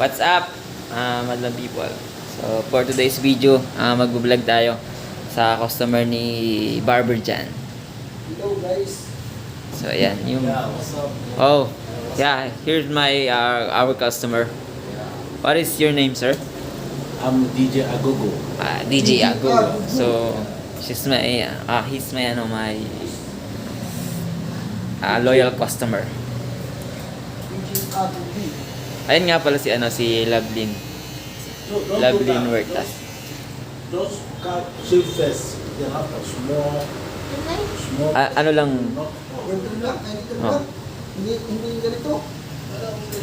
What's up, madlang people? So, for today's video, mag-vlog tayo sa customer ni Barber Jan. Hello guys. So, ayan, yung... Yeah, what's up? Oh, yeah, here's my, our customer. What is your name, sir? I'm DJ Agogo. DJ Ago. So, he's my, my loyal customer. Ayun nga pala si Lovelyn. Lovelyn Huertas. Those cut surface, they have a small. Ano lang, Ganito lang, ganito lang. Hindi ganito.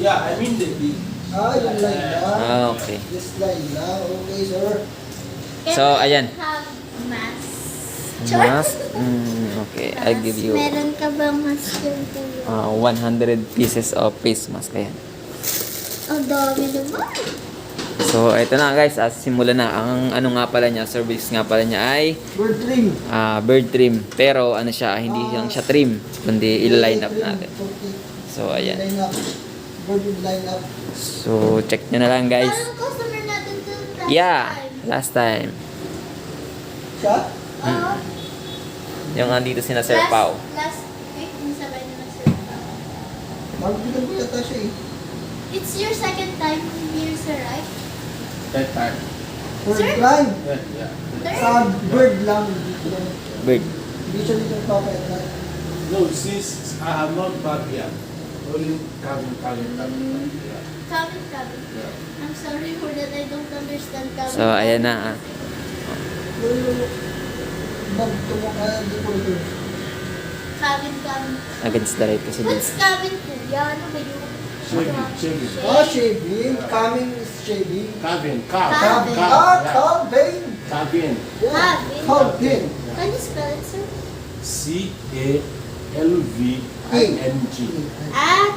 Yeah, I mean the big. Yung line lang. okay. This line lang. Okay, sir. So, ayan. Have mask. Mask? Okay, I'll give you Meron ka bang mask yun kuya? 100 pieces of face mask. Ayan. Ang dami naman. So, ito na guys. Simulan na. Ang ano nga pala niya, service nga pala niya ay Bird trim. bird trim. Pero ano siya, hindi lang siya trim, kundi i-line up natin. Okay. So, ayan. Line up. Bird line up. So, check nyo na lang guys. Parang customer natin to last Yeah, time. last time. Siya? Oo. Yung andito sina Sir Pao. Last week, yung sabay na ng Sir Pao. Magbitan ko yata siya eh. It's your second time here, sir, right? That time. Bird Sir? line. Yeah. Third? Sa bird lang. Bird. Hindi siya dito papayat. No, since I have not back yet. Only coming. Yeah. Cabin. I'm sorry for that. I don't understand cabin. So, ayan na. Bag tumakaya di ko ito. Cabin. Against the light kasi dito. What's cabin, kuya? Ano ba yun? Shaving. Shaving. Coming is shaving. Cabin. Cabin. Calvin. Cabin. Yeah. Calvin. Calvin. Can you spell it, sir? CALVING. Calvin.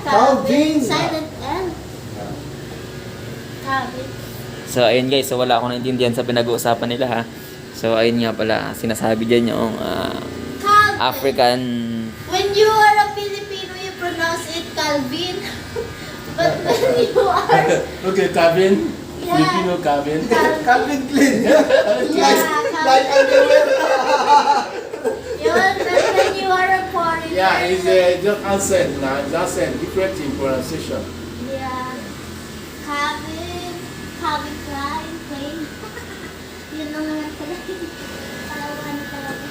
Calvin. Silent L. Cabin. So, ayun guys. So, wala akong naintindihan sa pinag-uusapan nila ha. So, ayun nga pala. Sinasabi dyan yung Calvin. African... When you are a Filipino, you pronounce it Calvin. But when you are... Okay, cabin. Yeah. Filipino cabin. Calvin Klein. Yeah, Like Calvin. underwear. When you are a foreigner. Yeah, it's just accent now. That's a different in pronunciation. Yeah. Calvin Klein. Yun lang naman pala. Parang ano talaga.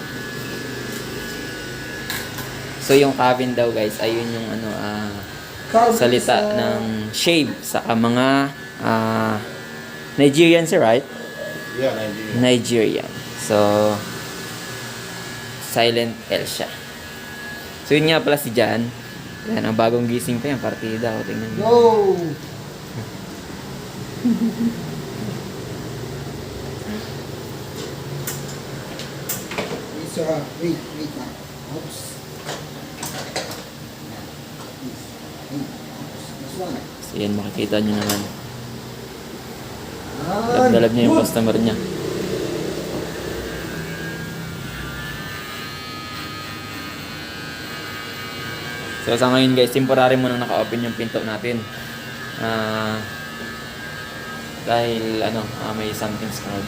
So, yung cabin daw guys, ayun yung ano, Calvin salita is, ng shave sa mga Nigerians, right? Yeah, Nigeria. Nigerian. So, silent L siya. So, yun nga pala si Jan. Yan, ang bagong gising pa yan. Partida. O, tingnan nyo. Go. Wait na. Oops. This one. So, yan, makikita nyo naman. Yan. Dalab niya yung customer niya. So, sa ngayon guys, temporary muna naka-open yung pinto natin. Dahil, may something's called